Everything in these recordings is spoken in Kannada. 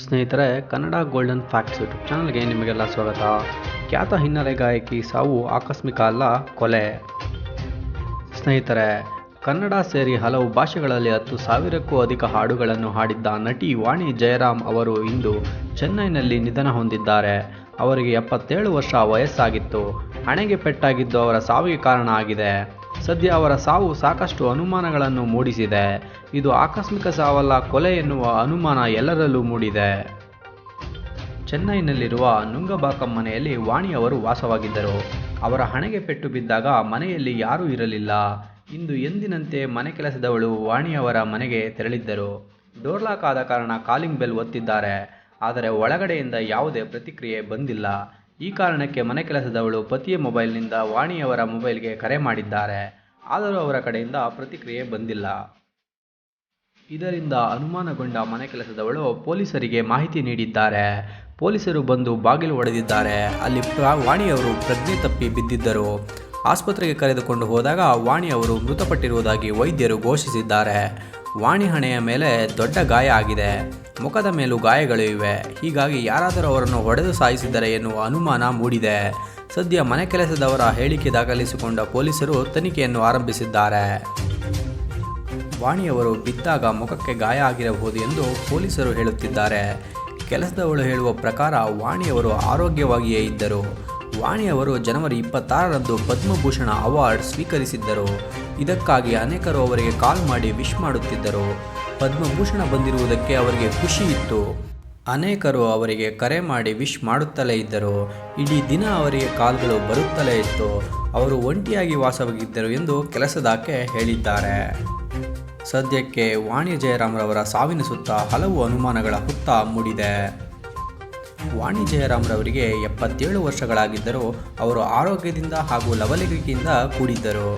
ಸ್ನೇಹಿತರೆ, ಕನ್ನಡ ಗೋಲ್ಡನ್ ಫ್ಯಾಕ್ಟ್ಸ್ ಯೂಟ್ಯೂಬ್ ಚಾನಲ್ಗೆ ನಿಮಗೆಲ್ಲ ಸ್ವಾಗತ. ಖ್ಯಾತ ಹಿನ್ನೆಲೆ ಗಾಯಕಿ ಸಾವು ಆಕಸ್ಮಿಕ ಅಲ್ಲ, ಕೊಲೆ. ಸ್ನೇಹಿತರೆ, ಕನ್ನಡ ಸೇರಿ ಹಲವು ಭಾಷೆಗಳಲ್ಲಿ 10,000ಕ್ಕೂ ಅಧಿಕ ಹಾಡುಗಳನ್ನು ಹಾಡಿದ್ದ ನಟಿ ವಾಣಿ ಜಯರಾಮ್ ಅವರು ಇಂದು ಚೆನ್ನೈನಲ್ಲಿ ನಿಧನ ಹೊಂದಿದ್ದಾರೆ. ಅವರಿಗೆ 77 ವರ್ಷ ವಯಸ್ಸಾಗಿತ್ತು. ಹಣೆಗೆ ಪೆಟ್ಟಾಗಿದ್ದು ಅವರ ಸಾವಿಗೆ ಕಾರಣ ಆಗಿದೆ. ಸದ್ಯ ಅವರ ಸಾವು ಸಾಕಷ್ಟು ಅನುಮಾನಗಳನ್ನು ಮೂಡಿಸಿದೆ. ಇದು ಆಕಸ್ಮಿಕ ಸಾವಲ್ಲ, ಕೊಲೆ ಎನ್ನುವ ಅನುಮಾನ ಎಲ್ಲರಲ್ಲೂ ಮೂಡಿದೆ. ಚೆನ್ನೈನಲ್ಲಿರುವ ನುಂಗಬಾಕಂ ಮನೆಯಲ್ಲಿ ವಾಣಿ ಅವರು ವಾಸವಾಗಿದ್ದರು. ಅವರ ಹಣೆಗೆ ಪೆಟ್ಟು ಬಿದ್ದಾಗ ಮನೆಯಲ್ಲಿ ಯಾರೂ ಇರಲಿಲ್ಲ. ಇಂದು ಎಂದಿನಂತೆ ಮನೆ ಕೆಲಸದವಳು ವಾಣಿಯವರ ಮನೆಗೆ ತೆರಳಿದ್ದರು. ಡೋರ್ ಲಾಕ್ ಆದ ಕಾರಣ ಕಾಲಿಂಗ್ ಬೆಲ್ ಒತ್ತಿದ್ದಾರೆ. ಆದರೆ ಒಳಗಡೆಯಿಂದ ಯಾವುದೇ ಪ್ರತಿಕ್ರಿಯೆ ಬಂದಿಲ್ಲ. ಈ ಕಾರಣಕ್ಕೆ ಮನೆ ಕೆಲಸದವಳು ಪತಿಯ ಮೊಬೈಲ್ನಿಂದ ವಾಣಿಯವರ ಮೊಬೈಲ್ಗೆ ಕರೆ ಮಾಡಿದ್ದಾರೆ. ಆದರೂ ಅವರ ಕಡೆಯಿಂದ ಪ್ರತಿಕ್ರಿಯೆ ಬಂದಿಲ್ಲ. ಇದರಿಂದ ಅನುಮಾನಗೊಂಡ ಮನೆ ಕೆಲಸದವಳು ಪೊಲೀಸರಿಗೆ ಮಾಹಿತಿ ನೀಡಿದ್ದಾರೆ. ಪೊಲೀಸರು ಬಂದು ಬಾಗಿಲು ಒಡೆದಿದ್ದಾರೆ. ಅಲ್ಲಿ ವಾಣಿಯವರು ಪ್ರಜ್ಞೆ ತಪ್ಪಿ ಬಿದ್ದಿದ್ದರು. ಆಸ್ಪತ್ರೆಗೆ ಕರೆದುಕೊಂಡು ಹೋದಾಗ ವಾಣಿಯವರು ಮೃತಪಟ್ಟಿರುವುದಾಗಿ ವೈದ್ಯರು ಘೋಷಿಸಿದ್ದಾರೆ. ವಾಣಿ ಹಣೆಯ ಮೇಲೆ ದೊಡ್ಡ ಗಾಯ ಆಗಿದೆ. ಮುಖದ ಮೇಲೂ ಗಾಯಗಳು ಇವೆ. ಹೀಗಾಗಿ ಯಾರಾದರೂ ಅವರನ್ನು ಹೊಡೆದು ಸಾಯಿಸಿದ್ದಾರೆ ಎನ್ನುವ ಅನುಮಾನ ಮೂಡಿದೆ. ಸದ್ಯ ಮನೆ ಕೆಲಸದವರ ಹೇಳಿಕೆ ದಾಖಲಿಸಿಕೊಂಡ ಪೊಲೀಸರು ತನಿಖೆಯನ್ನು ಆರಂಭಿಸಿದ್ದಾರೆ. ವಾಣಿಯವರು ಬಿದ್ದಾಗ ಮುಖಕ್ಕೆ ಗಾಯ ಆಗಿರಬಹುದು ಎಂದು ಪೊಲೀಸರು ಹೇಳುತ್ತಿದ್ದಾರೆ. ಕೆಲಸದವಳು ಹೇಳುವ ಪ್ರಕಾರ ವಾಣಿಯವರು ಆರೋಗ್ಯವಾಗಿಯೇ ಇದ್ದರು. ವಾಣಿಯವರು ಜನವರಿ 26ರಂದು ಪದ್ಮಭೂಷಣ ಅವಾರ್ಡ್ ಸ್ವೀಕರಿಸಿದ್ದರು. ಇದಕ್ಕಾಗಿ ಅನೇಕರು ಅವರಿಗೆ ಕಾಲ್ ಮಾಡಿ ವಿಶ್ ಮಾಡುತ್ತಿದ್ದರು. ಪದ್ಮಭೂಷಣ ಬಂದಿರುವುದಕ್ಕೆ ಅವರಿಗೆ ಖುಷಿ ಇತ್ತು. ಅನೇಕರು ಅವರಿಗೆ ಕರೆ ಮಾಡಿ ವಿಶ್ ಮಾಡುತ್ತಲೇ ಇದ್ದರು. ಇಡೀ ದಿನ ಅವರಿಗೆ ಕಾಲ್ಗಳು ಬರುತ್ತಲೇ ಇತ್ತು. ಅವರು ಒಂಟಿಯಾಗಿ ವಾಸವಾಗಿದ್ದರು ಎಂದು ಕೆಲಸದಾಕೆ ಹೇಳಿದ್ದಾರೆ. ಸದ್ಯಕ್ಕೆ ವಾಣಿ ಜಯರಾಮ್ರವರ ಸಾವಿನ ಸುತ್ತ ಹಲವು ಅನುಮಾನಗಳ ಹುತ್ತ ಮೂಡಿದೆ. ವಾಣಿ ಜಯರಾಮ್ರವರಿಗೆ 77 ವರ್ಷಗಳಾಗಿದ್ದರೂ ಅವರು ಆರೋಗ್ಯದಿಂದ ಹಾಗೂ ಲವಲವಿಕೆಯಿಂದ ಕೂಡಿದ್ದರು.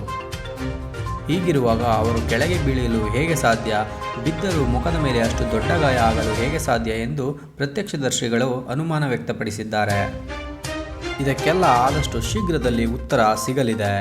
ಹೀಗಿರುವಾಗ ಅವರು ಕೆಳಗೆ ಬೀಳಲು ಹೇಗೆ ಸಾಧ್ಯ, ಬಿದ್ದರೂ ಮುಖದ ಮೇಲೆ ಅಷ್ಟು ದೊಡ್ಡ ಗಾಯ ಆಗಲು ಹೇಗೆ ಸಾಧ್ಯ ಎಂದು ಪ್ರತ್ಯಕ್ಷದರ್ಶಿಗಳು ಅನುಮಾನ ವ್ಯಕ್ತಪಡಿಸಿದ್ದಾರೆ. ಇದಕ್ಕೆಲ್ಲ ಆದಷ್ಟು ಶೀಘ್ರದಲ್ಲಿ ಉತ್ತರ ಸಿಗಲಿದೆ.